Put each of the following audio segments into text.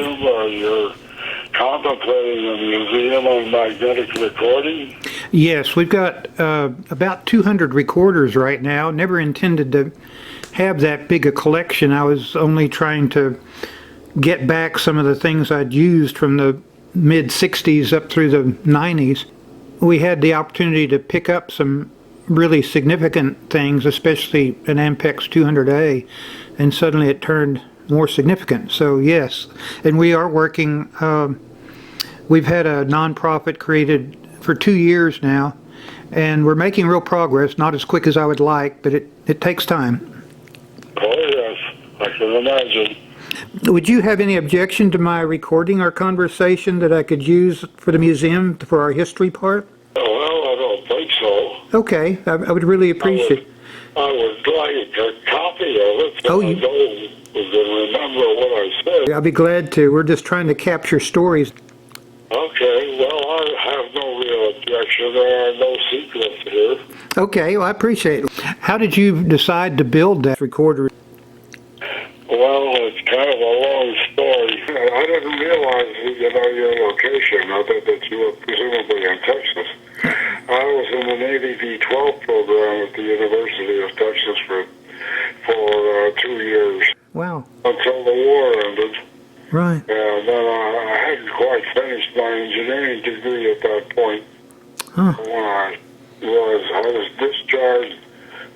assume you're contemplating a museum on magnetic recording? Yes, we've got about 200 recorders right now. Never intended to have that big a collection. I was only trying to get back some of the things I'd used from the mid-60s up through the 90s. We had the opportunity to pick up some really significant things, especially an Ampex 200A, and suddenly it turned more significant. So yes, and we are working, we've had a nonprofit created for 2 years now, and we're making real progress, not as quick as I would like, but it takes time. Oh yes, I can imagine. Would you have any objection to my recording our conversation that I could use for the museum for our history part? Well, I don't think so. Okay, I would really appreciate it. I would like a copy of it so I don't remember what I said. I'll be glad to. We're just trying to capture stories. Okay, well, I have no real objection. There are no secrets here. Okay, well, I appreciate it. How did you decide to build that recorder? Well, it's kind of a long story. I didn't realize, your location, other that you were presumably in Texas. I was in the Navy V-12 program at the University of Texas for 2 years. Wow. Until the war ended. Right. And then I hadn't quite finished my engineering degree at that point. Huh. When I was discharged,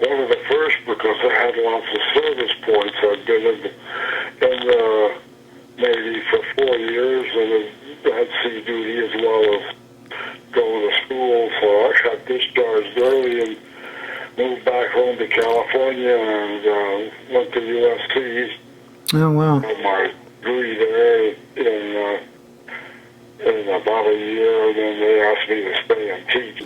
one of the first, because I had lots of service points. I'd been in the Navy for 4 years and had sea duty as well as going to school. So I got discharged early and moved back home to California and went to USC. Oh, wow. Got my degree there in about a year, and then they asked me to stay and teach.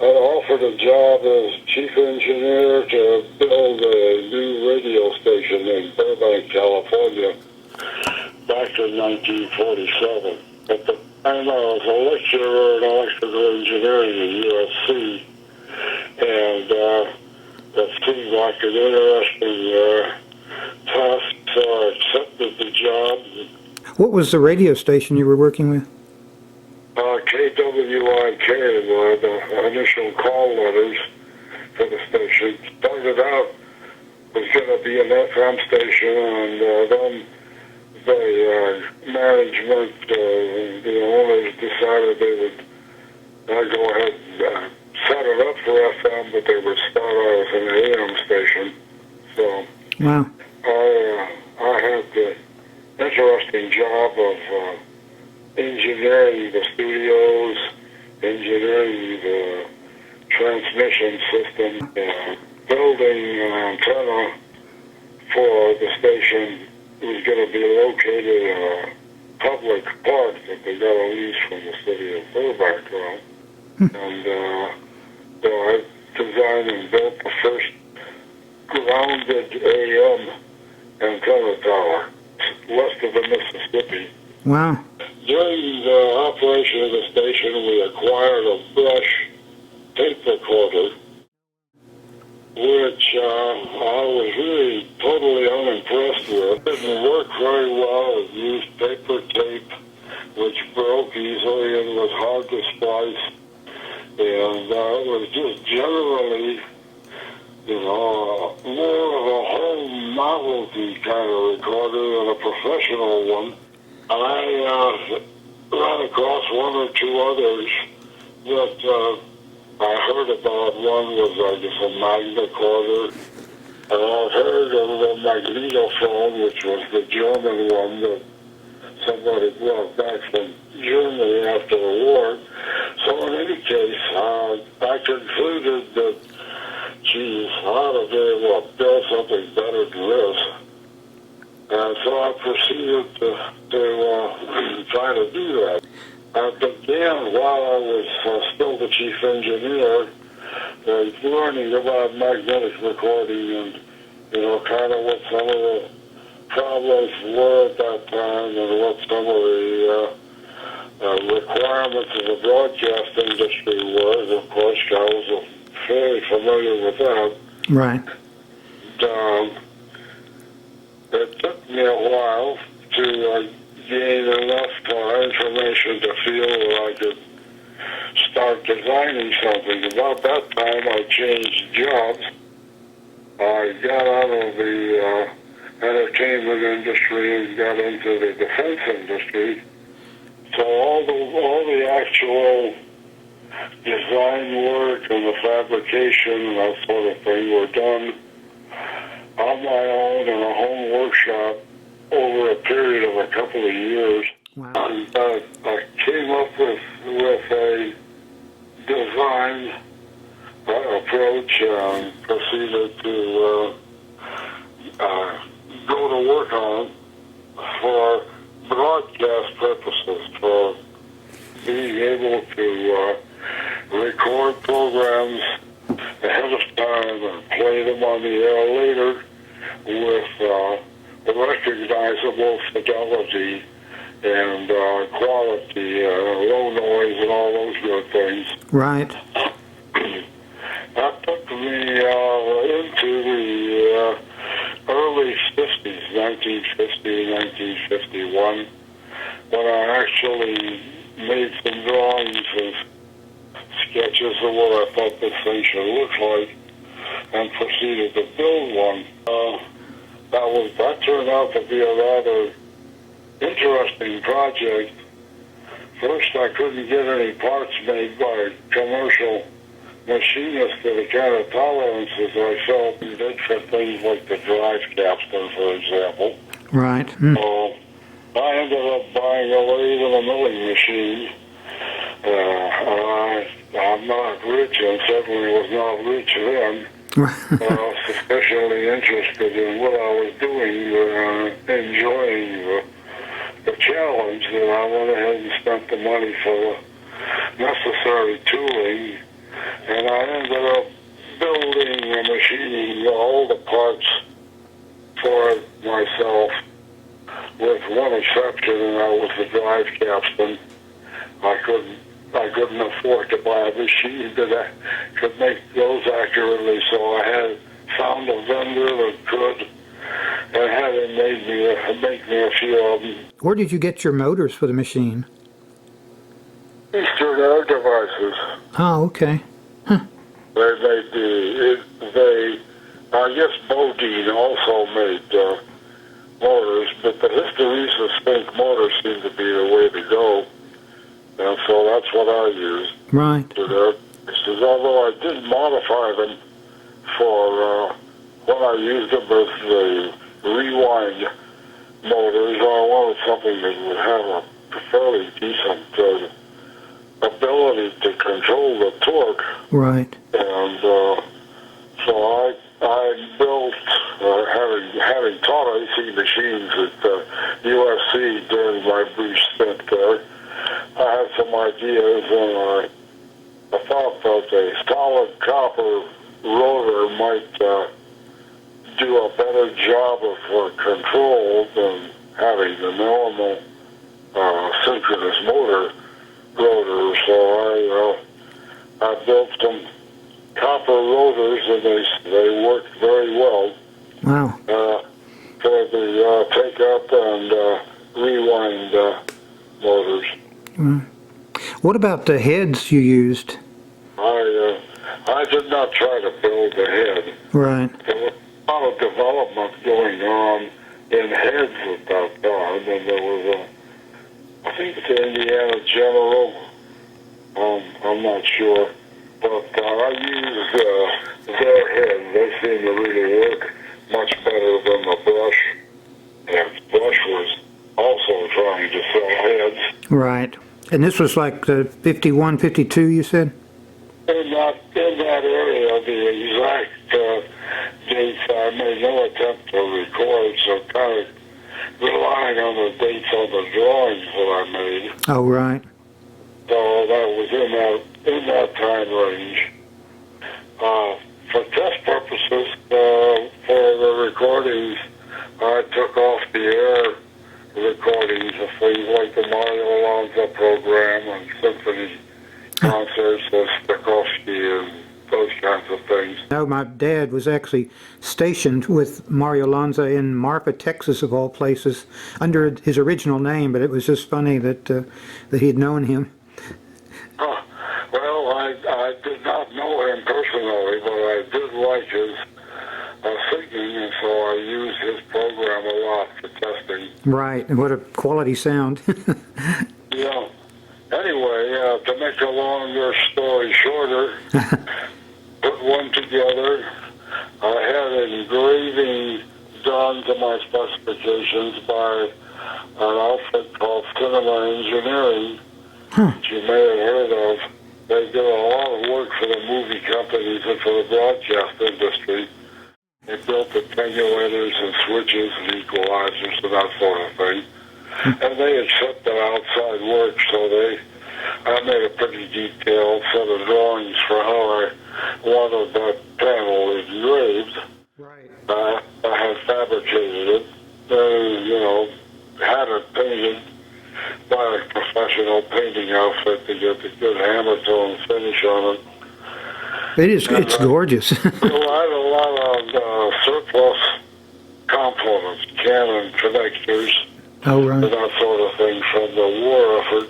I offered a job as chief engineer to build a new radio station in Burbank, California, back in 1947. At the time, I was a lecturer in electrical engineering at USC, and that seemed like an interesting task, so I accepted the job. What was the radio station you were working with? KWIK were the initial call letters for the station. Started out was going to be an FM station, and then the management, the owners decided they would go ahead and set it up for FM, but they would start out as an AM station. So Wow. I had the interesting job of engineering the studios, engineering the transmission system, and building an antenna for the station. It was going to be located in a public park that they got a lease from the city of Burbank on. And so I designed and built the first grounded AM antenna tower west of the Mississippi. Wow. During the operation of the station, we acquired a brush tape recorder, which I was really totally unimpressed with. It didn't work very well. It used paper tape, which broke easily and was hard to splice. And it was just generally, more of a home novelty kind of recorder than a professional one. I ran across one or two others that I heard about. One was, I guess, a magnetorder. And I heard of the Magnetophon, which was the German one that somebody brought back from Germany after the war. So in any case, I concluded that, geez, I ought to be able to build something better than this. And so I proceeded to try to do that. I began while I was still the chief engineer, learning about magnetic recording and, kind of what some of the problems were at that time and what some of the requirements of the broadcast industry were. And of course, I was very familiar with that. Right. It took me a while to gain enough information to feel that I could start designing something. About that time, I changed jobs. I got out of the entertainment industry and got into the defense industry. So all the actual design work and the fabrication and that sort of thing were done on my own in a home workshop over a period of a couple of years. Wow. And I came up with a design approach and proceeded to go to work on for broadcast purposes, for being able to record programs ahead of time and play them on the air later with recognizable fidelity and quality, low noise and all those good things. Right. That took me into the early 50s, 1950, 1951, when I actually made some drawings and sketches of what I thought this thing should look like and proceeded to build one. That turned out to be a rather interesting project. First, I couldn't get any parts made by commercial machinists to the kind of tolerances I felt needed for things like the drive capstan, for example. Right. So I ended up buying a lathe and a milling machine. I'm not rich and certainly was not rich then. Sufficiently interested in what I was doing, enjoying the challenge, that I went ahead and spent the money for the necessary tooling, and I ended up building and machining all the parts for it myself, with one exception, and that was the drive capstan. I couldn't afford to buy a machine that could make those accurately, so I had found a vendor that could, and had him make me a few of them. Where did you get your motors for the machine? Eastern Air Devices. Oh, okay. Huh. They made I guess Bodine also made motors, but the hysteresis spink motor seemed to be the way to go. And so that's what I used. Right. Although I did modify them for when I used them as the rewind motors, I wanted something that would have a fairly decent ability to control the torque. Right. And so I built, having taught AC machines at USC during my brief stint there, I had some ideas, and I thought that a solid copper rotor might do a better job of control than having the normal synchronous motor rotor. So I built some copper rotors, and they worked very well. Wow. For the take-up and rewind motors. What about the heads you used? I did not try to build the head. Right. There was a lot of development going on in heads at that time, and there was I think it's Indiana General, I'm not sure, but I used their heads. They seem to really work much better than the Brush, and Brush was also trying to sell heads. Right. And this was like the 51, 52, you said? In that area, the exact dates, I made no attempt to record, so kind of relying on the dates on the drawings that I made. Oh, right. So that was in that time range. For test purposes, for the recordings, I took off the air recordings of things like the Mario Alonso program and symphony concerts of Stokowski and those kinds of things. No, my dad was actually stationed with Mario Lanza in Marfa, Texas, of all places, under his original name, but it was just funny that that he had known him. Well, I did not know him personally, but I did like his singing, and so I used his program a lot for testing. Right, and what a quality sound. Yeah. Anyway, to make a longer story shorter, put one together. I had engraving done to my specifications by an outfit called Cinema Engineering, which you may have heard of. They do a lot of work for the movie companies and for the broadcast industry. They built attenuators and switches and equalizers and that sort of thing. And they accepted outside work, so I made a pretty detailed set of drawings for how I wanted that panel engraved. Right. I had fabricated it, had it painted by a professional painting outfit to get the good hammer tone finish on it. It's gorgeous. I had a lot of surplus components, Canon connectors, Oh, right. and that sort of thing from the war effort.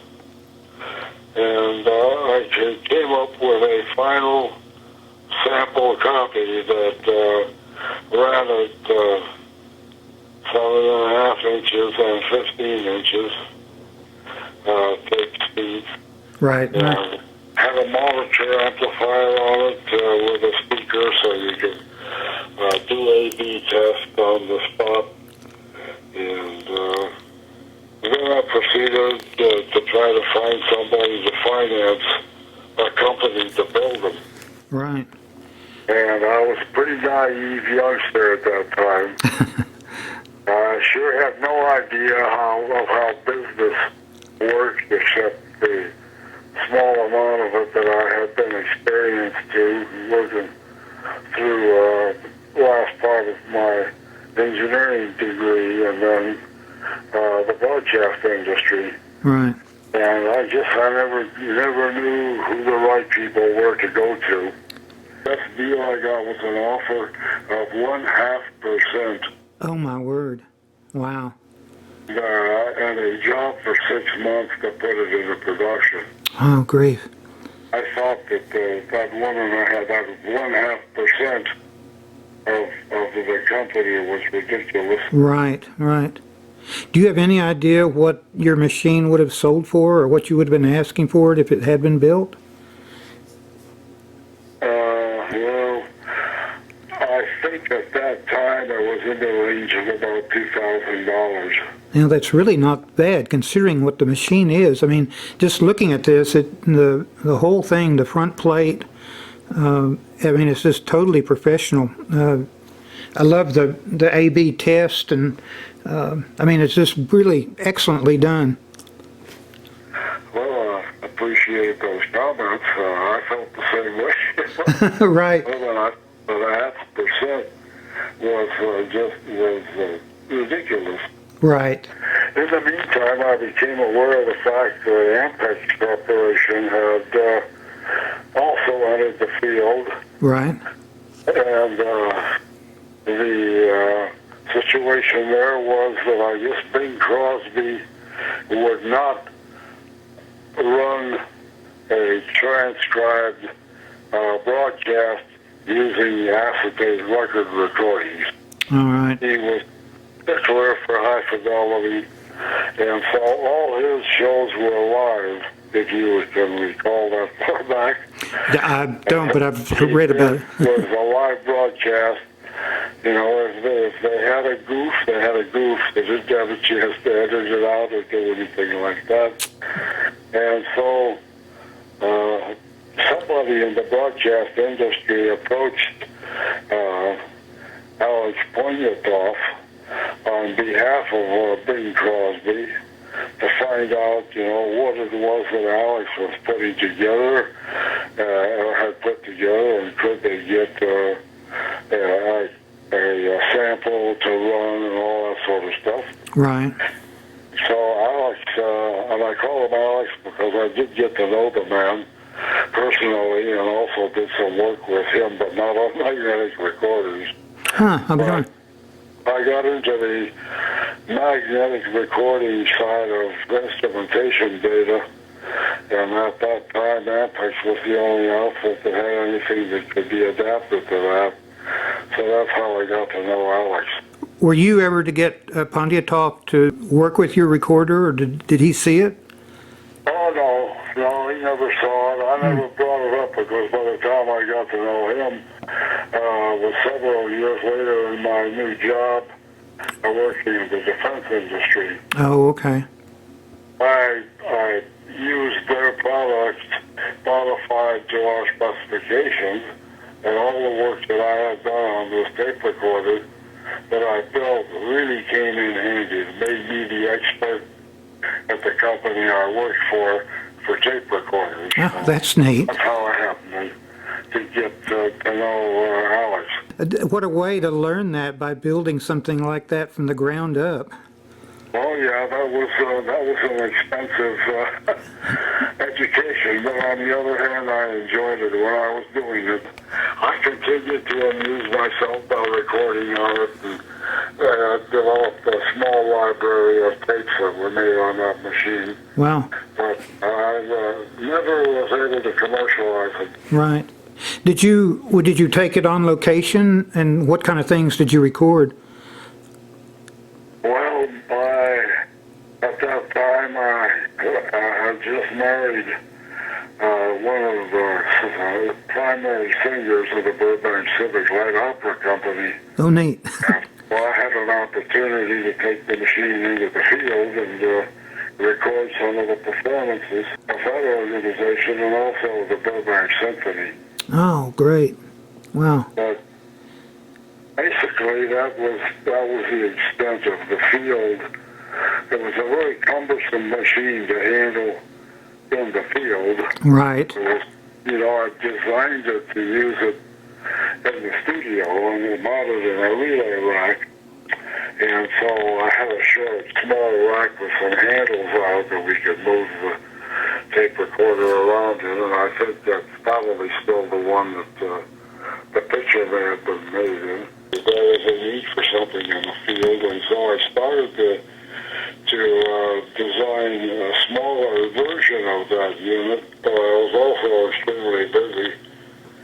And I came up with a final sample copy that ran at 7.5 inches and 15 inches tape speed. Right. And had a monitor amplifier on it with a speaker, so you could do A/B test on the spot. And then I proceeded to try to find somebody to finance a company to build them. Right. And I was a pretty naive youngster at that time. I sure had no idea how business worked, except the small amount of it that I had been experienced to working through last part of my engineering degree and then the broadcast industry. Right. And you never knew who the right people were to go to. Best deal I got was an offer of 0.5%. Oh, my word. Wow. And a job for 6 months to put it into production. Oh, grief. I thought that that woman I had, that 0.5% of the company was ridiculous. Right, right. Do you have any idea what your machine would have sold for, or what you would have been asking for it if it had been built? Well, I think at that time I was in the range of about $2,000. Now, that's really not bad, considering what the machine is. I mean, just looking at this, the whole thing, the front plate, I mean, it's just totally professional. I love the A/B test, and I mean, it's just really excellently done. Well, I appreciate those comments. I felt the same way. Right. Well, the 0.5% was ridiculous. Right. In the meantime, I became aware of the fact that Ampex Corporation had also entered the field. Right. And the situation there was that I guess Bing Crosby would not run a transcribed broadcast using acetate record recordings. All right. He was stickler for high fidelity, and so all his shows were live, if you can recall that far back. I don't, but I've read about it. It was a live broadcast. You know, if they had a goof, they had a goof. They didn't have a chance to edit it out or do anything like that. And so somebody in the broadcast industry approached Alex Poniatoff on behalf of Bing Crosby to find out, you know, what it was that Alex was putting together or had put together, and could they get a sample to run and all that sort of stuff. Right. So Alex, and I call him Alex because I did get to know the man. personally, and also did some work with him, but not on magnetic recorders. Huh, I'm going. I got into the magnetic recording side of instrumentation data, and at that time, Ampex was the only outfit that had anything that could be adapted to that. So that's how I got to know Alex. Were you ever to get Pondiatov to work with your recorder, or did he see it? Oh, no, he never saw it. I never brought it up because by the time I got to know him, was several years later in my new job, working in the defense industry. Oh, okay. I used their products modified to our specifications, and all the work that I had done on this tape recorder that I built really came in handy. It made me the expert at the company I worked for tape recorders. Oh, that's neat. That's how I happened to get to know Alex. What a way to learn that, by building something like that from the ground up. Oh yeah, that was an expensive education, but on the other hand, I enjoyed it when I was doing it. I continued to amuse myself by recording on it, and developed a small library of tapes that were made on that machine. Wow. But I never was able to commercialize it. Right. Did you take it on location, and what kind of things did you record? Well, at that time, I had just married one of the primary singers of the Burbank Civic Light Opera Company. Oh, neat. Well, I had an opportunity to take the machine into the field and record some of the performances of that organization and also the Burbank Symphony. Oh, great. Wow. But basically, that was the extent of the field. It was a very cumbersome machine to handle in the field. Right. It was, I designed it to use it in the studio, and we mounted in a relay rack. And so I had a short, small rack with some handles out that we could move the tape recorder around in, and I think that's probably still the one that the picture may have been made in. There was a need for something in the field, and so I started to design a smaller version of that unit, but I was also extremely busy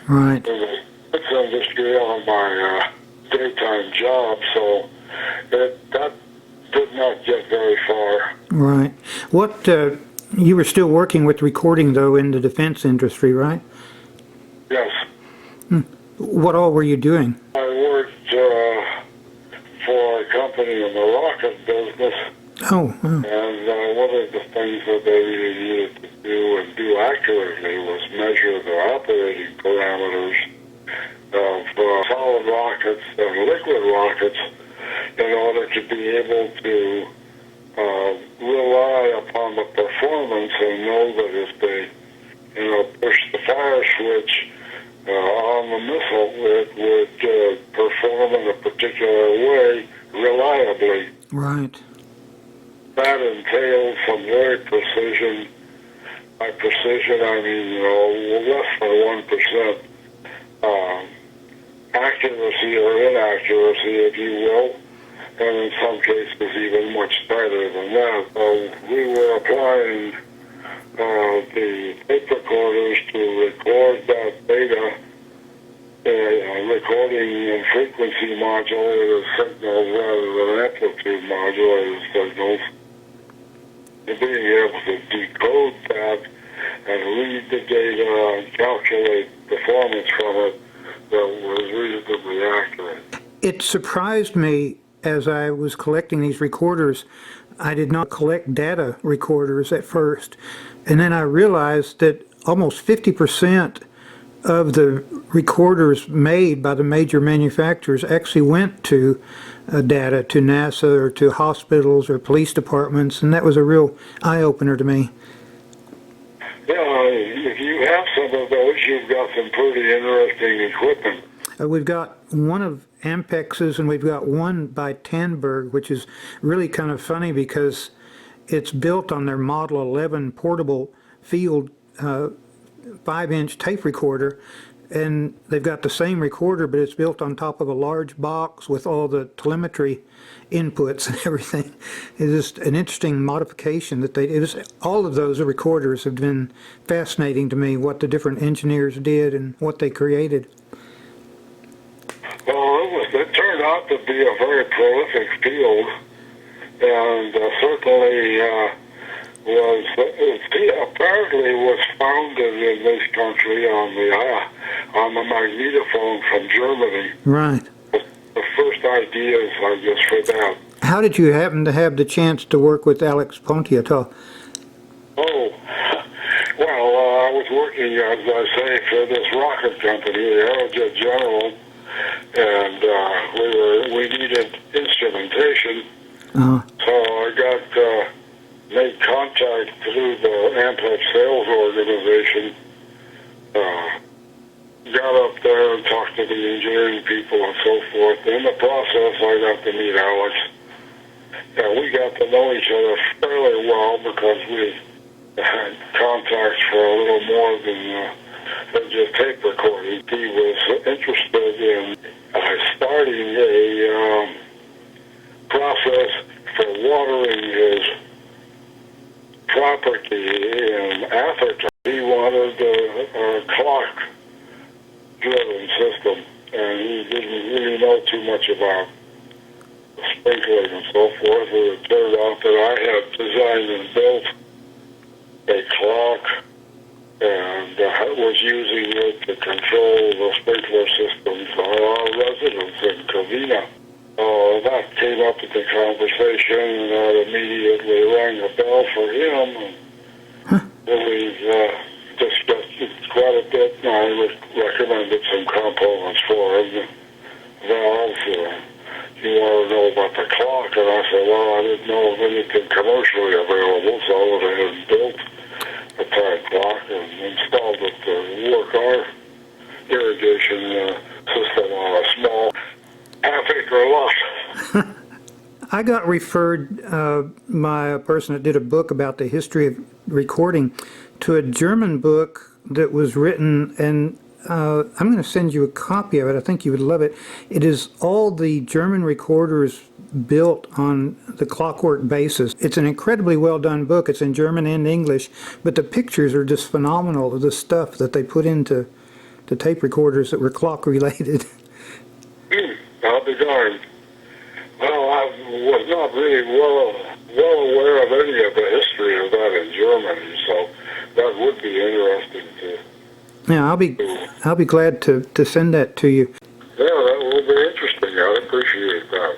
Right. in the defense industry on my daytime job, so that did not get very far. Right. What, you were still working with recording, though, in the defense industry, right? Yes. What all were you doing? I worked for a company in the rocket business, Oh, and one of the things that they really needed to do and do accurately was measure the operating parameters of solid rockets and liquid rockets in order to be able to rely upon the performance and know that if they, push the fire switch on the missile, it would perform in a particular way reliably. right. That entails some very precision. By precision, I mean, less than 1% accuracy or inaccuracy, if you will, and in some cases even much tighter than that. We were applying the tape recorders to record that data, recording in frequency modulated signals rather than amplitude modulated signals, and being able to decode that and read the data and calculate performance from it that was reasonably accurate. It surprised me as I was collecting these recorders. I did not collect data recorders at first, and then I realized that almost 50% of the recorders made by the major manufacturers actually went to data, to NASA or to hospitals or police departments, and that was a real eye-opener to me. Yeah, if you have some of those, you've got some pretty interesting equipment. We've got one of Ampex's, and we've got one by Tandberg, which is really kind of funny because it's built on their Model 11 portable field 5-inch tape recorder, and they've got the same recorder, but it's built on top of a large box with all the telemetry inputs and everything. It's just an interesting modification that all of those recorders have been fascinating to me, what the different engineers did and what they created. Well, it turned out to be a very prolific field, and certainly apparently was founded in this country on the magnetophone from Germany. Right. The first ideas, I guess, for that. How did you happen to have the chance to work with Alex Pontiato? Oh, well, I was working, as I say, for this rocket company, the Aerojet General, and we needed instrumentation. Uh-huh. So I made contact through the Ampex sales organization. Got up there and talked to the engineering people and so forth. In the process, I got to meet Alex. And we got to know each other fairly well because we had contacts for a little more than just tape recording. He was interested in starting a process for watering his property in Africa. He wanted a clock-driven system, and he didn't really know too much about sprinkling and so forth. And it turned out that I had designed and built a clock and was using it to control the sprinkler systems on our residents in Covina. That came up in the conversation, and that immediately rang a bell for him. And we discussed it quite a bit, and I recommended some components for him, valves. You want to know about the clock? And I said, well, I didn't know of anything commercially available, so I went ahead and built a time clock and installed it to work our irrigation system on a small half-acre lot. I got referred by a person that did a book about the history of recording to a German book that was written, and I'm going to send you a copy of it. I think you would love it. It is all the German recorders built on the clockwork basis. It's an incredibly well done book. It's in German and English, but the pictures are just phenomenal of the stuff that they put into the tape recorders that were clock related. I'll be darned. Well, I was not really well aware of any of the history of that in Germany, so that would be interesting to. Yeah, I'll be glad to send that to you. Yeah, that will be interesting. I'd appreciate that.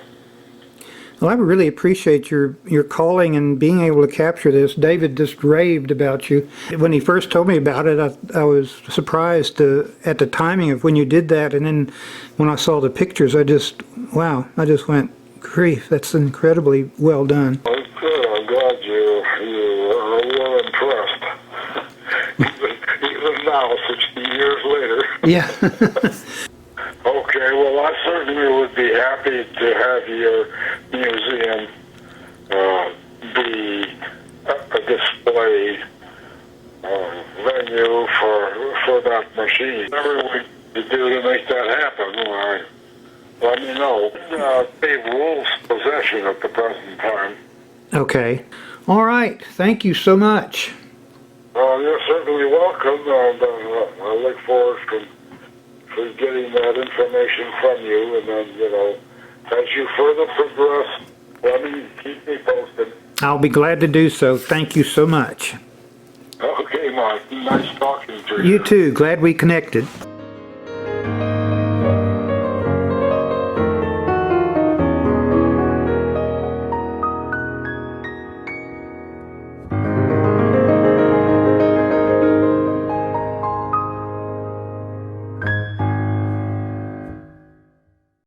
Well, I really appreciate your calling and being able to capture this. David just raved about you. When he first told me about it, I was surprised at the timing of when you did that, and then when I saw the pictures, I just went, grief, that's incredibly well done. Well, good. I'm glad you are well impressed. even now, 60 years later. Yeah. Okay, well, I certainly would be happy to have your museum be a display venue for that machine. Whatever we could do to make that happen, let me know. Dave Wulf's possession at the present time. Okay. All right. Thank you so much. You're certainly welcome, and I look forward to getting that information from you, and then, as you further progress, keep me posted. I'll be glad to do so. Thank you so much. Okay, Mike. Nice talking to you. You too. Glad we connected.